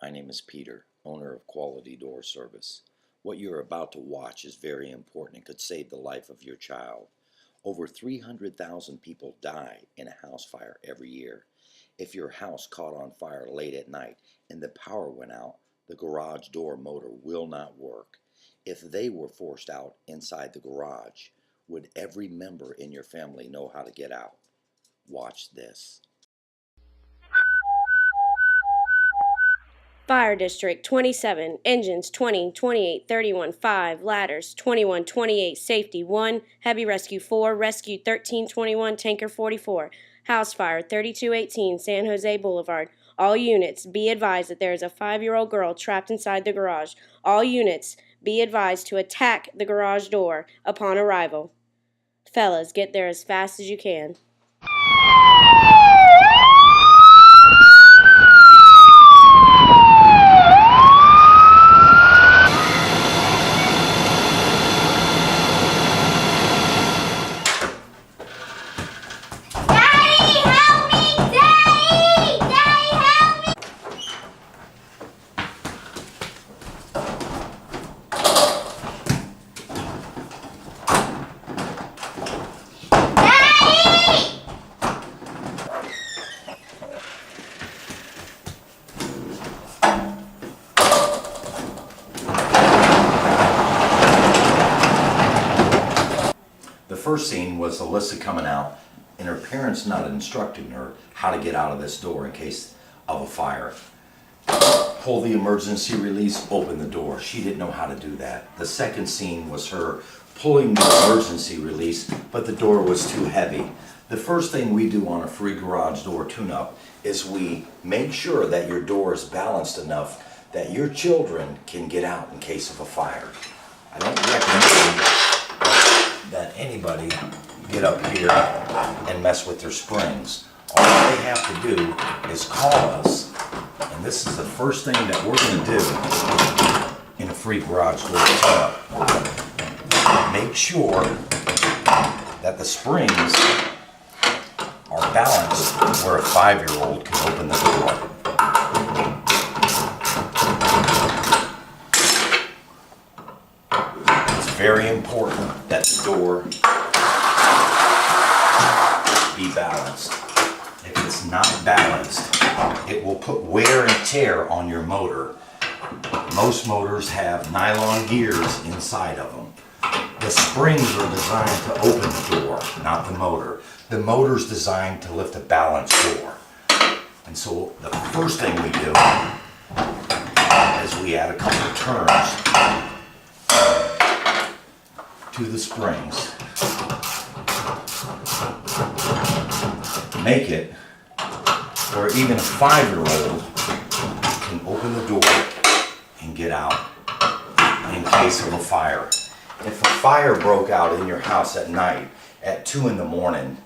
My name is Peter, owner of Quality Door Service. What you're about to watch is very important and could save the life of your child. Over 300,000 people die in a house fire every year. If your house caught on fire late at night and the power went out, the garage door motor will not work. If they were forced out inside the garage, would every member in your family know how to get out? Watch this. Fire District 27, engines 20, 28, 31, 5, ladders 21, 28, safety 1, heavy rescue 4, rescue 13, 21, tanker 44, house fire 3218, San Jose Boulevard. All units, be advised that there is a 5-year-old girl trapped inside the garage. All units, be advised to attack the garage door upon arrival. Fellas, get there as fast as you can. The first scene was Alyssa coming out and her parents not instructing her how to get out of this door in case of a fire. Pull the emergency release, open the door. She didn't know how to do that. The second scene was her pulling the emergency release, but the door was too heavy. The first thing we do on a free garage door tune-up is we make sure that your door is balanced enough that your children can get out in case of a fire. I don't recommend that anybody get up here and mess with their springs. All they have to do is call us, and this is the first thing that we're going to do in a free garage door tune-up. Make sure that the springs are balanced where a 5-year-old can open the door. Very important that the door be balanced. If it's not balanced, it will put wear and tear on your motor. Most motors have nylon gears inside of them. The springs are designed to open the door, not the motor. The motor's designed to lift a balanced door. And so the first thing we do is we add a couple of turns to the springs. Make it where even a 5-year-old can open the door and get out in case of a fire. If a fire broke out in your house at night at 2 in the morning,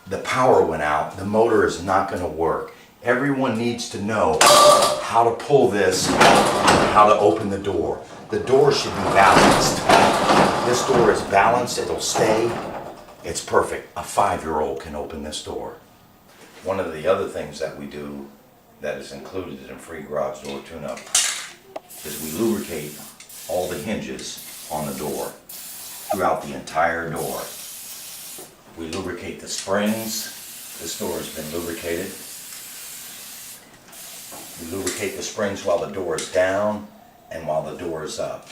the power went out, the motor is not going to work. Everyone needs to know how to pull this, how to open the door. The door should be balanced. This door is balanced, it'll stay. It's perfect. A 5-year-old can open this door. One of the other things that we do that is included in free garage door tune-up is we lubricate all the hinges on the door throughout the entire door. We lubricate the springs. This door has been lubricated. We lubricate the springs while the door is down and while the door is up.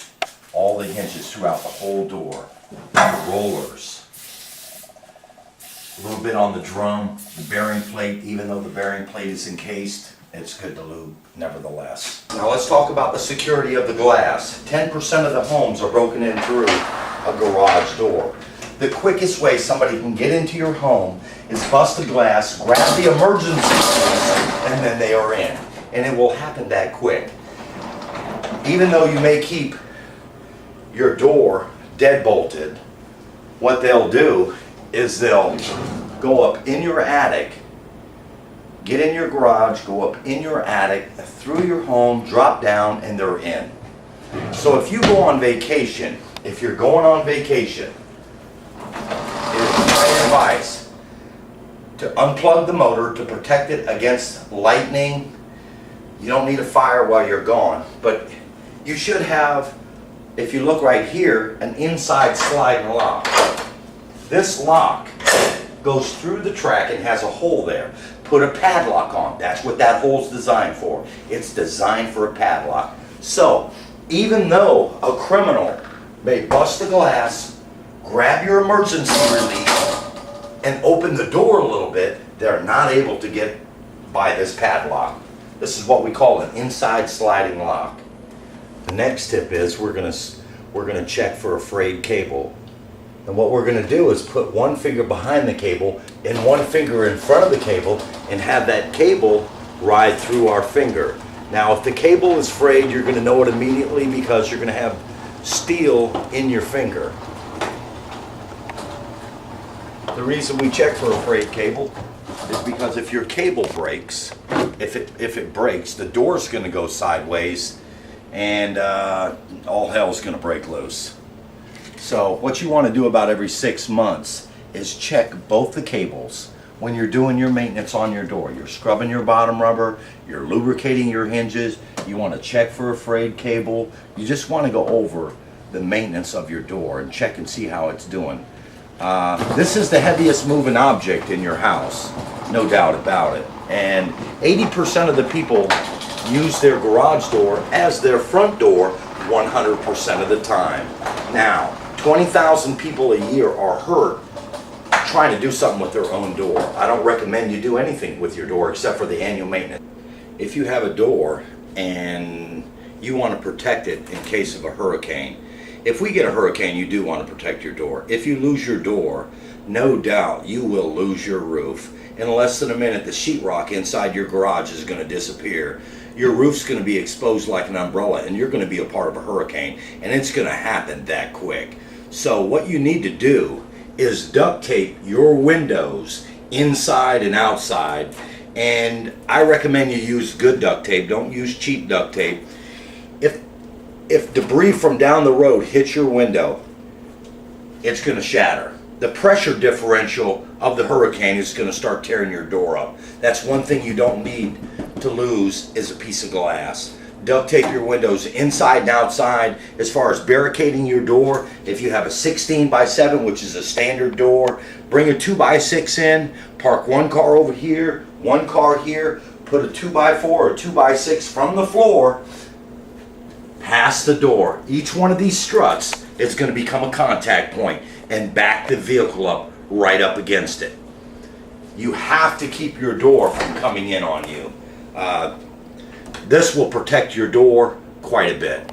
All the hinges throughout the whole door. The rollers. A little bit on the drum, the bearing plate. Even though the bearing plate is encased, it's good to lube nevertheless. Now let's talk about the security of the glass. 10% of the homes are broken in through a garage door. The quickest way somebody can get into your home is bust the glass, grab the emergency release, and then they are in. And it will happen that quick. Even though you may keep your door deadbolted, what they'll do is they'll go up in your attic, get in your garage, go up in your attic, through your home, drop down, and they're in. So if you go on vacation, if you're going on vacation, it is my advice to unplug the motor to protect it against lightning, You don't need a fire while you're gone, but you should have, if you look right here, an inside sliding lock. This lock goes through the track and has a hole there. Put a padlock on. That's what that hole's designed for. It's designed for a padlock. So, even though a criminal may bust the glass, grab your emergency release, and open the door a little bit, they're not able to get by this padlock. This is what we call an inside sliding lock. The next tip is we're gonna check for a frayed cable. And what we're gonna do is put one finger behind the cable and one finger in front of the cable and have that cable ride through our finger. Now, if the cable is frayed, you're gonna know it immediately because you're gonna have steel in your finger. The reason we check for a frayed cable is because if your cable breaks, if it breaks, the door's gonna go sideways and all hell's gonna break loose. So what you want to do about every 6 months is check both the cables when you're doing your maintenance on your door. You're scrubbing your bottom rubber, you're lubricating your hinges, you want to check for a frayed cable. You just want to go over the maintenance of your door and check and see how it's doing. This is the heaviest moving object in your house, no doubt about it. And 80% of the people use their garage door as their front door 100% of the time. Now, 20,000 people a year are hurt trying to do something with their own door. I don't recommend you do anything with your door except for the annual maintenance. If you have a door and you want to protect it in case of a hurricane, if we get a hurricane, you do want to protect your door. If you lose your door, no doubt you will lose your roof. In less than a minute, the sheetrock inside your garage is going to disappear. Your roof's going to be exposed like an umbrella, and you're going to be a part of a hurricane, and it's going to happen that quick. So what you need to do is duct tape your windows inside and outside, and I recommend you use good duct tape. Don't use cheap duct tape. If debris from down the road hits your window, it's going to shatter. The pressure differential of the hurricane is going to start tearing your door up. That's one thing you don't need to lose is a piece of glass. Duct tape your windows inside and outside. As far as barricading your door, if you have a 16x7, which is a standard door, bring a 2x6 in, park one car over here, one car here, put a 2x4 or 2x6 from the floor past the door. Each one of these struts is going to become a contact point and back the vehicle up right up against it. You have to keep your door from coming in on you. This will protect your door quite a bit.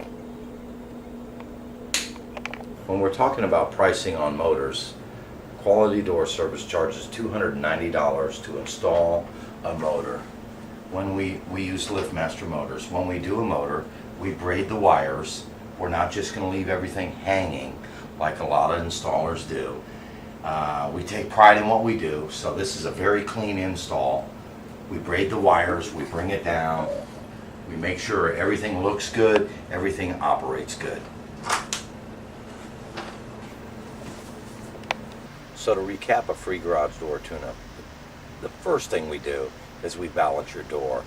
When we're talking about pricing on motors, Quality Door Service charges $290 to install a motor. When we use LiftMaster motors, when we do a motor, we braid the wires. We're not just going to leave everything hanging like a lot of installers do. We take pride in what we do, so this is a very clean install. We braid the wires, we bring it down, we make sure everything looks good, everything operates good. So to recap a free garage door tune-up, the first thing we do is we balance your door.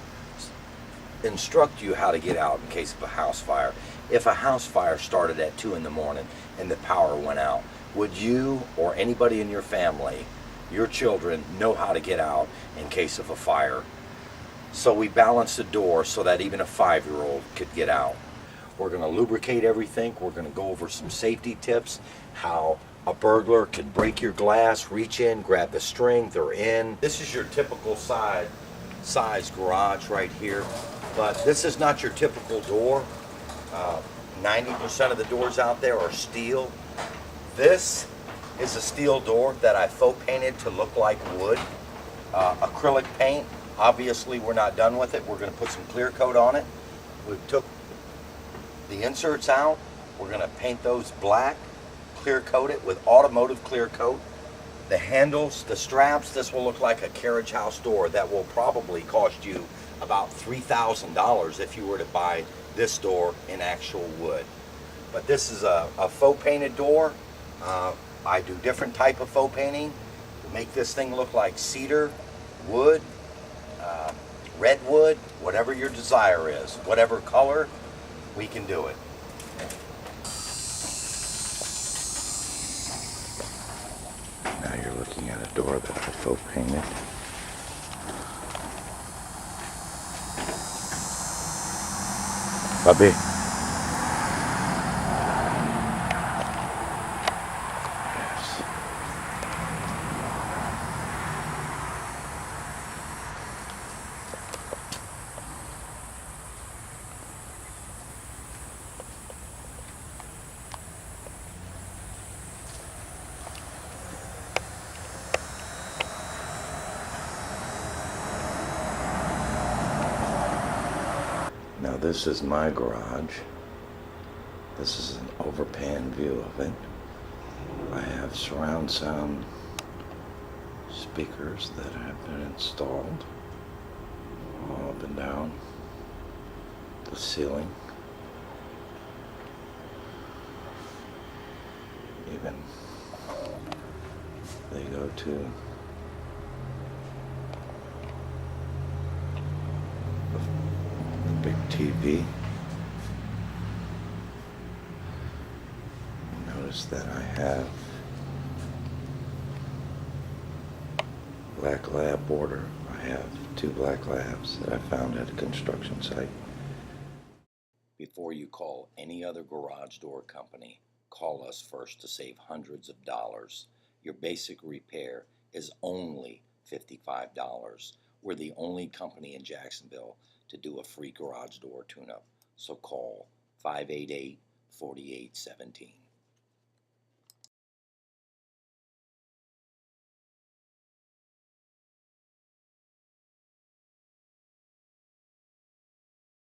Instruct you how to get out in case of a house fire. If a house fire started at 2 in the morning and the power went out, would you or anybody in your family, your children, know how to get out in case of a fire? So we balance the door so that even a 5-year-old could get out. We're going to lubricate everything. We're going to go over some safety tips, how a burglar can break your glass, reach in, grab the string, they're in. This is your typical size garage right here, but this is not your typical door. 90% of the doors out there are steel. This is a steel door that I faux painted to look like wood. Acrylic paint. Obviously we're not done with it. We're going to put some clear coat on it. We took the inserts out. We're going to paint those black, clear coat it with automotive clear coat. The handles, the straps, this will look like a carriage house door that will probably cost you about $3,000 if you were to buy this door in actual wood. But this is a faux painted door. I do different type of faux painting to make this thing look like cedar, wood. redwood, whatever your desire is, whatever color, we can do it. Now you're looking at a door that I faux painted. Bubby. Yes. Now this is my garage. This is an overpan view of it. I have surround sound speakers that have been installed all up and down the ceiling. Even they go to the big TV. Notice that I have black lab border. I have 2 black labs that I found at a construction site. Before you call any other garage door company, call us first to save hundreds of dollars. Your basic repair is only $55. We're the only company in Jacksonville to do a free garage door tune-up. So call 588-4817.